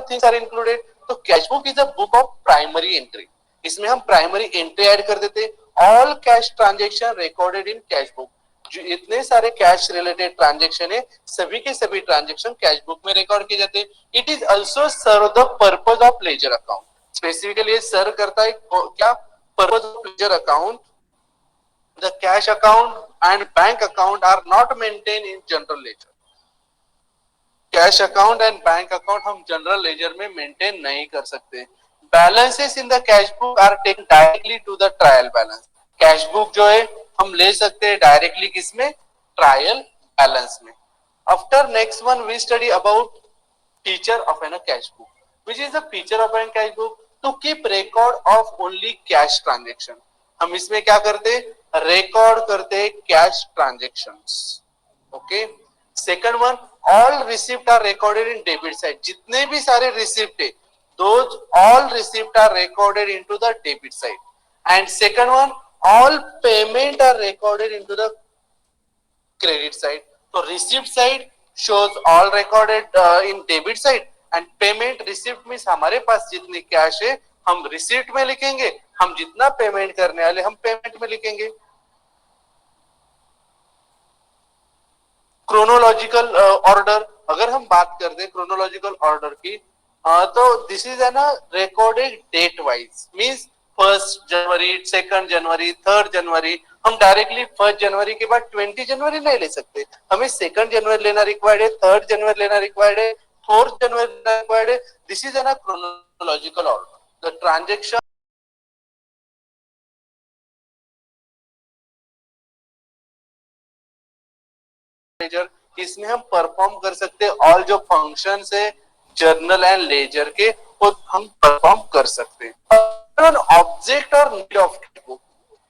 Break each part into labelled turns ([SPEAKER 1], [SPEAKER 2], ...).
[SPEAKER 1] Things are included. तो cash book is a book of primary entry, इसमें हम primary entry add कर देते। All cash transaction recorded in cash book, जो इतने सारे कैश रिलेटेड ट्रांजेक्शन है सभी के सभी ट्रांजेक्शन कैश बुक में रिकॉर्ड किए जाते हैं। It is also serve the purpose of ledger account, specifically ये सर्व करता है क्या, purpose of ledger account. The cash account and bank account are not maintain in general ledger. Cash account and bank account हम general ledger में maintain नहीं कर सकते। Balances in the cash book are taken directly to the trial balance, cash book जो है हम ले सकते हैं डायरेक्टली किसमें, ट्रायल बैलेंस में। After next one we study about feature of an cash book, which is the feature of an cash book, to keep record of only cash transaction. हम इसमें क्या करते, रिकॉर्ड करते cash transactions. Okay, second one, all receipt are recorded in debit side, जितने भी सारे receipt है those all receipt are recorded into the debit side. And second one, all payment are recorded into the credit side. तो receipt side shows all recorded in debit side and payment receipt means हमारे पास जितनी cash है हम receipt में लिखेंगे, हम जितना payment करने वाले हम पेमेंट में लिखेंगे। क्रोनोलॉजिकल ऑर्डर, अगर हम बात करते हैं क्रोनोलॉजिकल ऑर्डर की, तो this is an recorded date wise, means 1 January, 2 January, 3 January. हम डायरेक्टली 1 जनवरी के बाद 20 जनवरी नहीं ले सकते, हमें 2 जनवरी लेना रिक्वायर्ड है, 3 जनवरी लेना रिक्वायर्ड है, 4 जनवरी लेना रिक्वायर्ड है। This is N chronological order. The transaction इसमें हम परफॉर्म कर सकते हैं ऑल जो फंक्शंस है जर्नल एंड लेजर के, वो हम परफॉर्म कर सकते हैं। ऑब्जेक्ट और नीड ऑफ कैश बुक,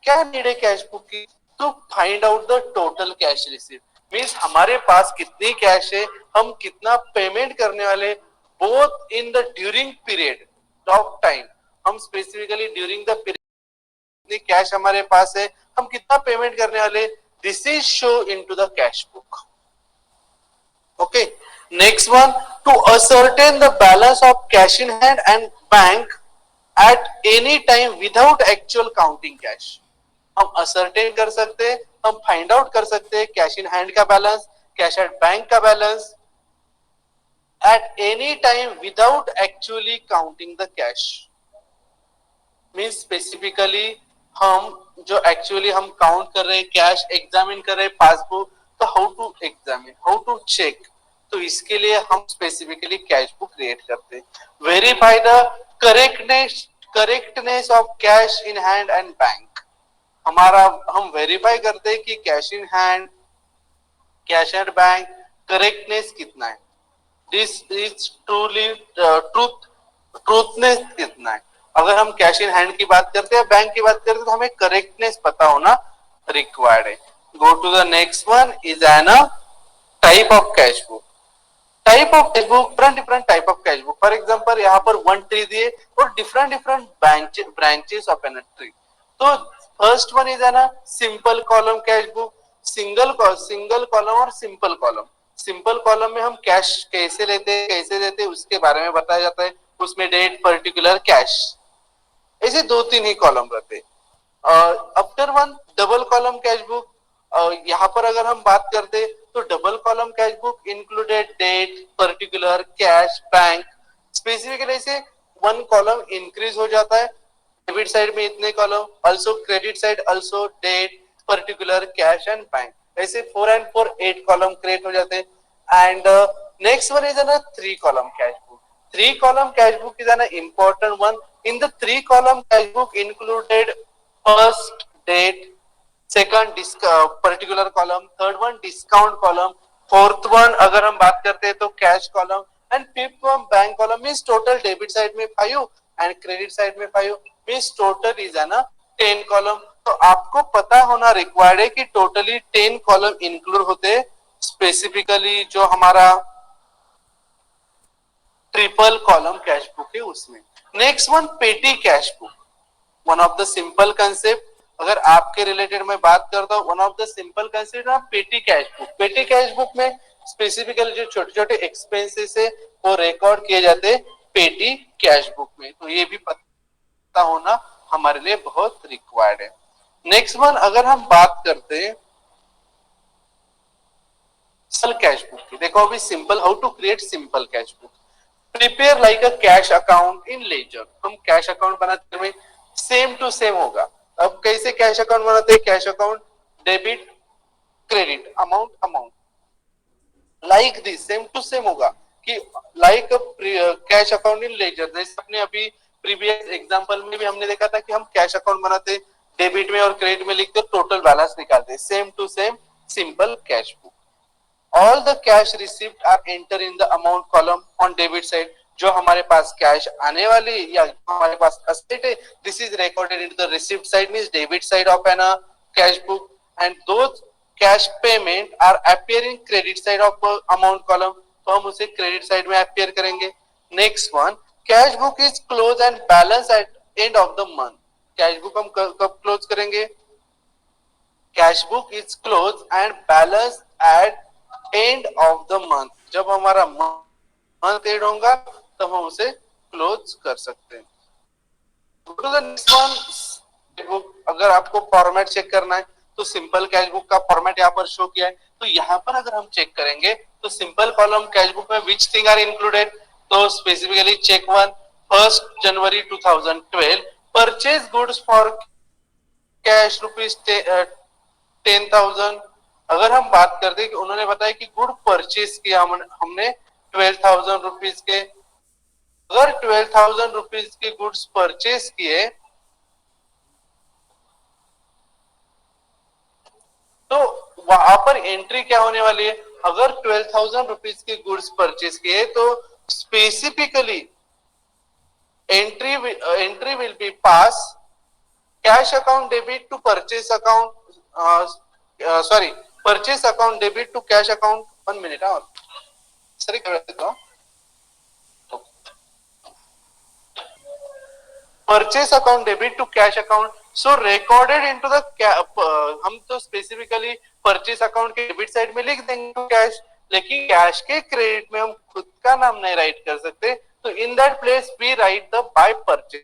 [SPEAKER 1] क्या नीड है कैश बुक की, तो find out the total cash receive, means हमारे पास कितनी कैश है, हम कितना पेमेंट करने वाले, both in the during period of time, हम स्पेसिफिकली ड्यूरिंग द पीरियड कितनी कैश हमारे पास है, हम कितना पेमेंट करने वाले, this is show into the cash book. Okay, next one, to ascertain the balance of cash in hand and bank at any time without actual counting cash, हम ascertain कर सकते हैं, हम find out कर सकते हैं कैश इन हैंड का balance, cash at bank का balance at any time without actually counting the cash, means specifically हम जो एक्चुअली हम काउंट कर रहे हैं कैश, एग्जामिन कर रहे हैं पासबुक, तो how to examine, how to check, तो इसके लिए हम स्पेसिफिकली कैश बुक क्रिएट करते हैं। Verify the correctness of cash in hand and bank, हमारा हम वेरीफाई करते हैं कि cash in hand, cash and bank correctness कितना है, दिस इज ट्रूली ट्रूथनेस कितना है। अगर हम कैश इन हैंड की बात करते हैं, बैंक की बात करते हैं, तो हमें करेक्टनेस पता होना रिक्वायर्ड है। Go to the next one is an type of cash book. Type of cash book, different type of cash book. For example, यहाँ पर one tree दिए और different branches of an tree. तो first one is an simple column cash book, single column और simple column. Simple column में हम cash कैसे लेते हैं, कैसे देते हैं, उसके बारे में बताया जाता है, उसमें डेट, पर्टिकुलर, कैश, ऐसे 2-3 ही कॉलम रहते हैं। After one double column cash book, यहाँ पर अगर हम बात करते तो double column cash book included date, particular, cash, bank, specifically ऐसे 1 कॉलम इंक्रीज हो जाता है, डेबिट साइड में इतने column, also credit side, also date, particular, cash and bank, ऐसे 4 and 4 8 कॉलम क्रिएट हो जाते हैं। And next one is an 3 column cash book. 3 column cash book is an important one. In the 3 column cash book included first date, second particular column, third one discount column, fourth one अगर हम बात करते हैं तो cash column, and fifth one bank column, means total debit side में 5 and credit side में 5, means total is an 10 column. तो आपको पता होना रिक्वायर्ड है कि टोटली 10 column इंक्लूड होते हैं स्पेसिफिकली जो हमारा ट्रिपल कॉलम कैश बुक है उसमें। Next one petty cash book, one of the simple concept, अगर आपके रिलेटेड मैं बात करता हूँ, one of the simple concept है petty cash book. Petty cash book में स्पेसिफिकली जो छोटे छोटे एक्सपेंसेस है वो रिकॉर्ड किए जाते हैं पेटी कैश बुक में। तो ये भी पता होना हमारे लिए बहुत रिक्वायर्ड है। नेक्स्ट वन अगर हम बात करते हैं सिंपल कैश बुक की, देखो अभी simple, how to create simple cash book. Prepare like a cash account in ledger. हम कैश अकाउंट बनाते हैं सेम टू सेम होगा। अब कैसे कैश अकाउंट बनाते हैं? Cash account debit credit amount amount like this same to same होगा कि like cash account in ledger. जैसे अपने अभी प्रीवियस एग्जांपल में भी हमने देखा था कि हम कैश अकाउंट बनाते डेबिट में और क्रेडिट में लिखते टोटल बैलेंस निकालते same to same simple cash book. All the cash received are enter in the amount column on debit side. जो हमारे पास कैश आने वाली या हमारे पास असेट है, this is recorded in the received side means debit side of an cash book and those cash payment are appear in credit side of amount column. तो हम उसे क्रेडिट साइड में अपियर करेंगे। Next one cash book is close and balance at end of the month. Cash book हम कब close करेंगे? Cash book is close and balance at end of the month. जब हमारा मंथ एंड होगा तब हम उसे क्लोज कर सकते हैं। अगर आपको फॉर्मेट चेक करना है तो सिंपल कैश बुक का फॉर्मेट यहाँ पर शो किया है। तो यहाँ पर अगर हम चेक करेंगे तो सिंपल कॉलम कैश बुक में विच थिंग आर इंक्लूडेड, तो specifically check one 1 January 2012 purchase goods for cash rupees 10,000। अगर हम बात करते कि उन्होंने बताया कि गुड परचेज किया हमने 12,000 रुपीज के, अगर 12,000 रुपीज के गुड्स परचेज किए तो वहां पर एंट्री क्या होने वाली है? अगर 12,000 रुपीज के गुड्स परचेज किए तो specifically entry will be pass cash account debit to purchase account sorry purchase account debit to cash account. 1 minute और सॉरी कर देता हूं। Purchase account debit to cash account so recorded into the हम तो specifically purchase account के debit side में लिख देंगे टू कैश, लेकिन कैश के क्रेडिट में हम खुद का नाम नहीं राइट कर सकते। तो in that place we write the by purchase.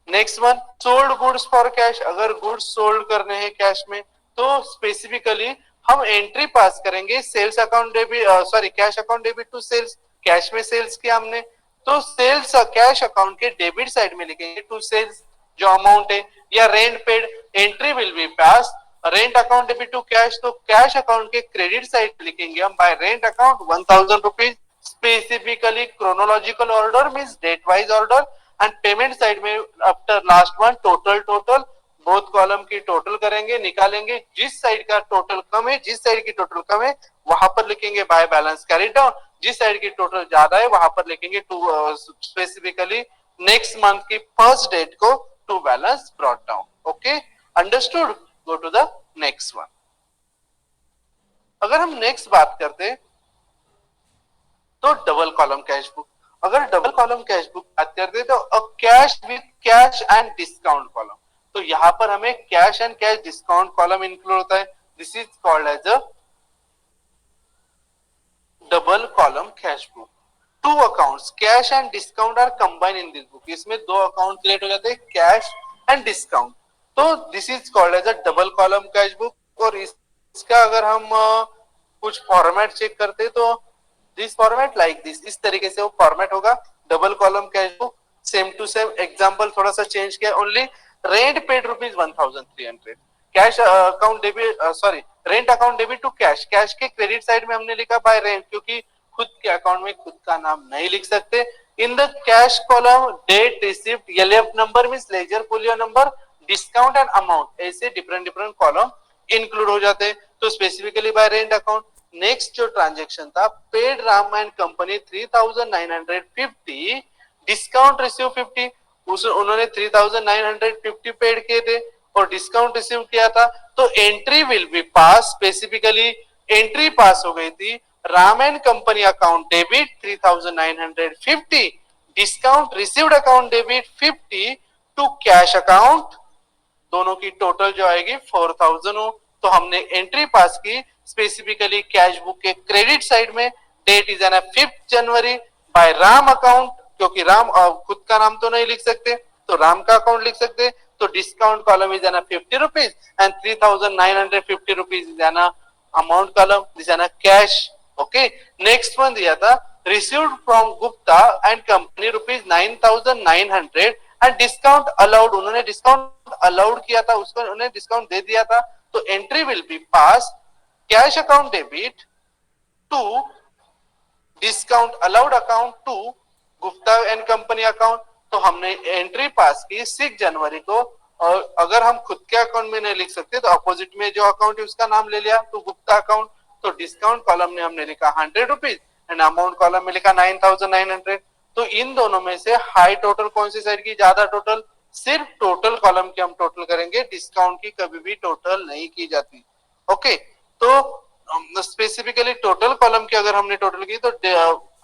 [SPEAKER 1] Next one sold goods for cash. अगर गुड्स सोल्ड करने हैं कैश में तो स्पेसिफिकली हम एंट्री पास करेंगे sales account debit sorry cash account debit to sales. Cash में सेल्स किया हमने तो सेल्स कैश अकाउंट के डेबिट साइड में लिखेंगे टू सेल्स जो अमाउंट है। या rent paid entry will be pass rent account debit to cash, तो कैश अकाउंट के क्रेडिट साइड लिखेंगे हम by rent account 1,000 rupees. Specifically chronological order means date wise order and payment side में after last one total both column की total करेंगे निकालेंगे। जिस side का टोटल कम है जिस साइड की टोटल कम है वहां पर लिखेंगे बाय बैलेंस कैरीड डाउन। जिस साइड की टोटल ज्यादा है वहां पर लिखेंगे टू स्पेसिफिकली नेक्स्ट मंथ की फर्स्ट डेट को to balance brought down. Okay understood. Go to the next one. अगर हम नेक्स्ट बात करते हैं तो डबल कॉलम कैश बुक। अगर डबल कॉलम कैश बुक बात करते हैं तो cash with cash and discount column. तो यहां पर हमें cash and cash discount column include होता है। This is called as a double column cash book. Two accounts cash and discount are combine in this book. इसमें दो account create हो जाते हैं कैश एंड डिस्काउंट। तो this is called as a double column cash book. और इसका अगर हम कुछ फॉर्मेट चेक करते तो दिस फॉर्मेट लाइक दिस, इस तरीके से वो फॉर्मेट होगा double column cash book. Same to same example थोड़ा सा चेंज किया only. Rent paid rupees 1,300 cash account debit sorry rent account debit to cash. Cash के क्रेडिट साइड में हमने लिखा बाय रेंट क्योंकि खुद के अकाउंट में खुद का नाम नहीं लिख सकते। In the cash column date received LF number means ledger folio number discount and amount ऐसे डिफरेंट कॉलम इंक्लूड हो जाते हैं। तो specifically by rent account. Next जो ट्रांजैक्शन था paid Ram and company 3,950 discount receive 50। उन्होंने 3,950 पेड किए थे और डिस्काउंट रिसीव किया था। तो entry will be pass specifically entry pass हो गई थी Ram and company account debit 3,950 discount received account debit 50 to cash account. दोनों की टोटल जो आएगी 4,000 हो। तो हमने एंट्री पास की स्पेसिफिकली कैश बुक के क्रेडिट साइड में date is an 5 January by Ram account क्योंकि राम खुद का नाम तो नहीं लिख सकते, तो राम का अकाउंट लिख सकते, तो discount column is an 50 rupees and 3950 rupees is an amount column, this an cash. Okay, next one दिया था received from Gupta and company rupees 9900 and discount allowed, उन्होंने डिस्काउंट अलाउड किया था, उसको उन्होंने डिस्काउंट दे दिया था, तो entry will be pass cash account debit to discount allowed account to Gupta and company account. तो हमने एंट्री पास की 6 जनवरी को, और अगर हम खुद के अकाउंट में नहीं लिख सकते तो अपोजिट में जो अकाउंट है उसका नाम ले लिया, तो गुप्ता अकाउंट. तो डिस्काउंट कॉलम में हमने लिखा 100 रुपीज एंड अमाउंट कॉलम में लिखा 9900. तो इन दोनों में से हाई टोटल कौन सी साइड की ज्यादा टोटल? सिर्फ टोटल कॉलम की हम टोटल करेंगे, डिस्काउंट की कभी भी टोटल नहीं की जाती. ओके, तो स्पेसिफिकली टोटल कॉलम की अगर हमने टोटल की तो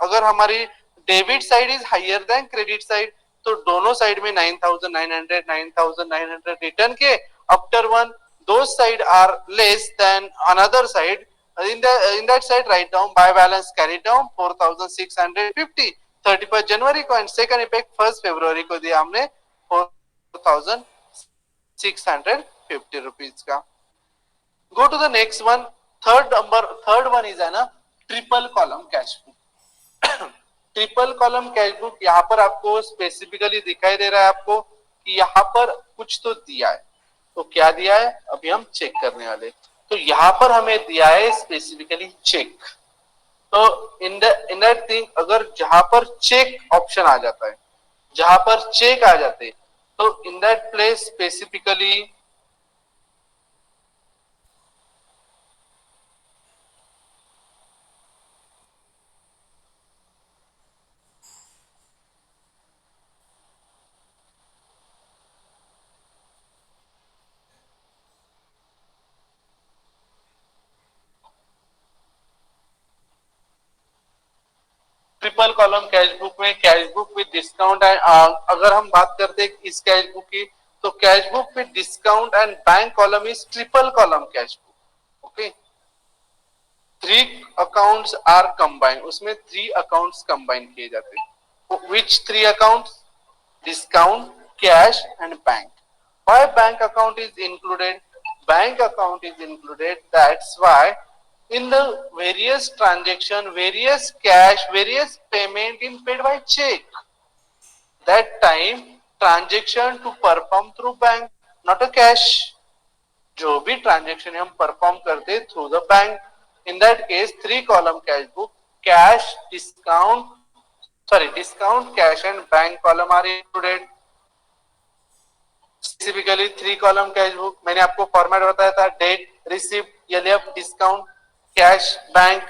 [SPEAKER 1] अगर हमारी debit side is higher than credit side, तो दोनों साइड में 9900 रिटर्न के आफ्टर वन दो side are less than another side, in that side write down buy balance carried down 4650 31 जनवरी को, एंड सेकंड इफेक्ट 1 फरवरी को दिया हमने 4650 रुपीज का. Go to the next one, third one is है ना triple column cash book. Triple column cash book यहाँ पर आपको स्पेसिफिकली दिखाई दे रहा है आपको कि यहाँ पर कुछ तो दिया है, तो क्या दिया है अभी हम चेक करने वाले. तो यहाँ पर हमें दिया है स्पेसिफिकली चेक. तो इन दैट थिंग अगर जहां पर चेक ऑप्शन आ जाता है, जहां पर चेक आ जाते, तो in that place specifically triple column cash book में कैश बुक विद डिस्काउंट, अगर हम बात करते हैं इस कैश बुक की, तो cash book with discount and bank column is triple column cash book. Okay, 3 accounts are combined, उसमें 3 अकाउंट्स कंबाइन किए जाते हैं. Which 3 accounts? Discount, cash and bank. Why bank account is included? Bank account is included, that's why in the various transaction, various cash, various payment in paid by check, that time transaction to perform through bank, not a cash. जो भी transaction हम perform करते through the bank, in that case 3 column cash book, cash, discount, cash and bank column are included. Specifically 3 column cash book मैंने आपको format बताया था, date, receipt, LF, discount, cash, bank.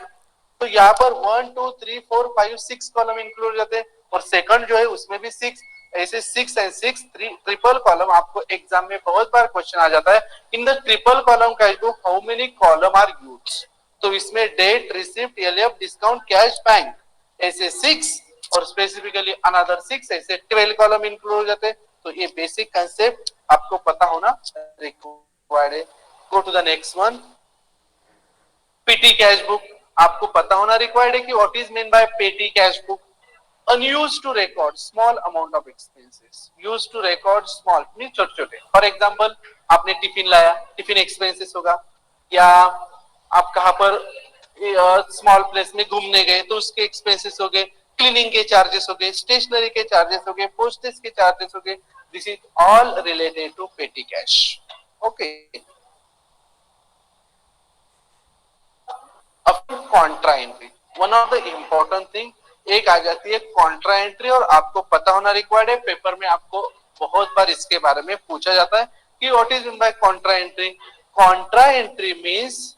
[SPEAKER 1] तो यहाँ पर 1 2 3 4 5 6 कॉलम इंक्लूड जाते हैं, और सेकंड जो है उसमें भी 6, ऐसे 6 एंड 6 ट्रिपल कॉलम. आपको एग्जाम में बहुत बार क्वेश्चन आ जाता है, in the triple column cash book how many column are used. तो इसमें date, receipt, LF, discount, cash, bank ऐसे 6 और स्पेसिफिकली अनदर 6 ऐसे 12 कॉलम इंक्लूड हो जाते हैं. तो ये बेसिक कंसेप्ट आपको पता होना रिक्वायर्ड है. Go to the next one, petty cash book. आपको पता होना रिक्वायर्ड है कि what is mean by petty cash book. Unused to record small amount of expenses, used to record small mean छोटे छोटे. फॉर एग्जांपल आपने tiffin लाया, tiffin expenses होगा, या आप कहां पर स्मॉल प्लेस में घूमने गए तो उसके एक्सपेंसेस हो गए, क्लीनिंग के चार्जेस हो गए, स्टेशनरी के चार्जेस हो गए, पोस्टेज के चार्जेस हो गए. This is all related to petty cash. Okay, contra entry, one of the important thing एक आ जाती है कॉन्ट्रा एंट्री, और आपको पता होना रिक्वायर्ड है. पेपर में आपको बहुत बार इसके बारे में पूछा जाता है कि what is mean bye contra entry. Contra entry means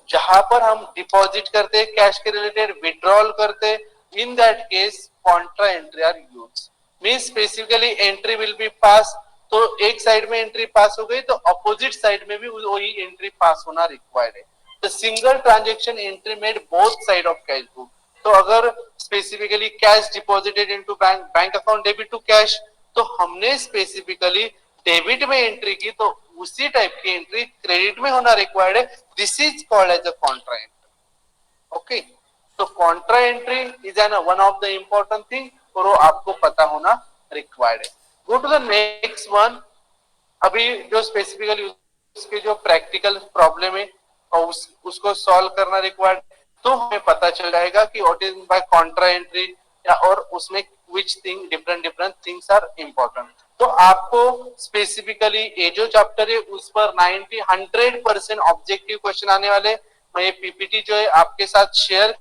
[SPEAKER 1] जहां पर हम डिपॉजिट करते हैं कैश के रिलेटेड, विड्रॉल करते, in that case contra entry are used. Means specifically entry will be pass, तो एक साइड में एंट्री पास हो गई तो अपोजिट साइड में भी वही एंट्री पास होना रिक्वायर्ड है. The single transaction entry made both side of cash book. तो अगर specifically cash deposited into bank account debit to cash, तो हमने स्पेसिफिकली डेबिट में एंट्री की, तो उसी टाइप की एंट्री क्रेडिट में होना रिक्वायर्ड है. This is called as a contra entry. Okay, तो contra entry is an one of the important thing और वो आपको पता होना रिक्वायर्ड है. Go to the next one. अभी जो स्पेसिफिकली उसके जो प्रैक्टिकल प्रॉब्लम है और उसको सॉल्व करना रिक्वायर्ड, तो हमें पता चल जाएगा कि what is by contra entry या और उसमें which thing different different things are important. तो आपको स्पेसिफिकली ये जो चैप्टर है उस पर 90-100% ऑब्जेक्टिव क्वेश्चन आने वाले. मैं ये पीपीटी जो है आपके साथ शेयर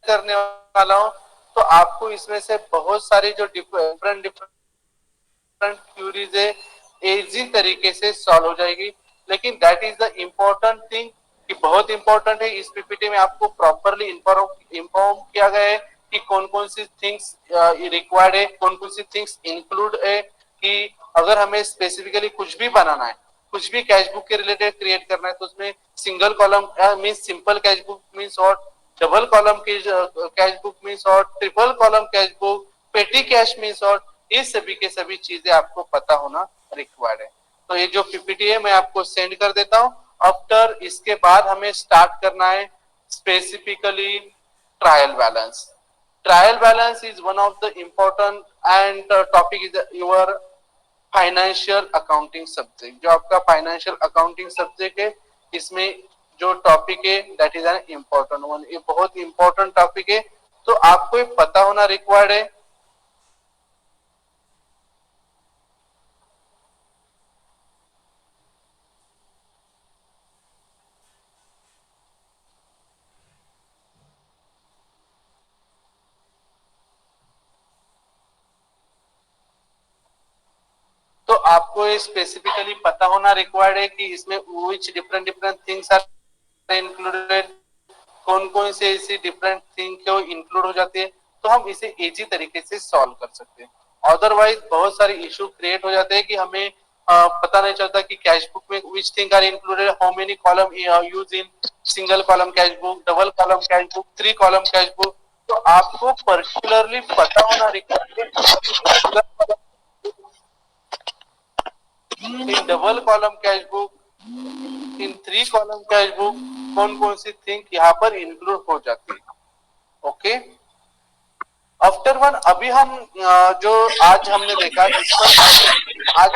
[SPEAKER 1] करने वाला हूं, तो आपको इसमें से बहुत सारे जो डिफरेंट डिफरेंट क्यूरीज है इजी तरीके से सॉल्व हो जाएगी. लेकिन that is the important thing कि बहुत इंपॉर्टेंट है. इस पीपीटी में आपको प्रॉपरली इन्फॉर्म किया गया है कि कौन कौन सी थिंग्स रिक्वायर्ड है, कौन कौन सी थिंग्स इंक्लूड है. कि अगर हमें स्पेसिफिकली कुछ भी बनाना है, कुछ भी कैश बुक के रिलेटेड क्रिएट करना है, तो उसमें single column means simple cash book means और डबल कॉलम की कैश बुक मीन्स और triple column cash book, petty cash means और ये सभी के सभी चीजें आपको पता होना रिक्वायर्ड है. तो ये जो पीपीटी है मैं आपको सेंड कर देता हूं. आफ्टर इसके बाद हमें स्टार्ट करना है specifically trial balance. Trial balance is one of the important and topic is your financial accounting subject. जो आपका फाइनेंशियल अकाउंटिंग सब्जेक्ट है, इसमें जो टॉपिक है that is an important one. ये बहुत इंपॉर्टेंट टॉपिक है, तो आपको ये पता होना रिक्वायर्ड है. तो आपको ये स्पेसिफिकली पता होना रिक्वायर्ड है कि इसमें which different different things are included, कौन कौन से ऐसी डिफरेंट थिंग क्यों इंक्लूड हो जाती है, तो हम इसे इजी तरीके से सॉल्व कर सकते हैं. अदरवाइज बहुत सारे इशू क्रिएट हो जाते हैं कि हमें पता नहीं चलता कि कैश बुक में which thing are included, how many column use in single column cash book, double column cash book, 3 column cash book. तो आपको पर्टिकुलरली पता होना रिक्वायर्ड है in double column cash book, in 3 column cash book कौन कौन सी thing यहाँ पर include हो जाती है. ओके. आफ्टर वन अभी हम जो आज हमने देखा इस पर आज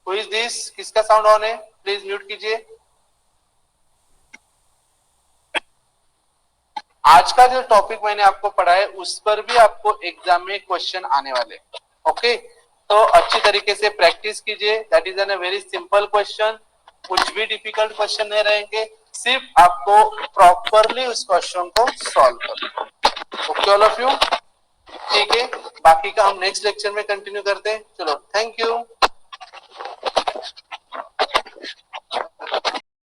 [SPEAKER 1] हु इज दिस, किसका साउंड ऑन है, प्लीज म्यूट कीजिए. आज का जो टॉपिक मैंने आपको पढ़ाया उस पर भी आपको एग्जाम में क्वेश्चन आने वाले. ओके. तो अच्छी तरीके से प्रैक्टिस कीजिए. That is an very simple question. कुछ भी डिफिकल्ट क्वेश्चन नहीं रहेंगे, सिर्फ आपको प्रॉपरली उस क्वेश्चन को सॉल्व करना. Okay all of you. ठीक है, बाकी का हम नेक्स्ट लेक्चर में कंटिन्यू करते हैं. चलो, थैंक यू.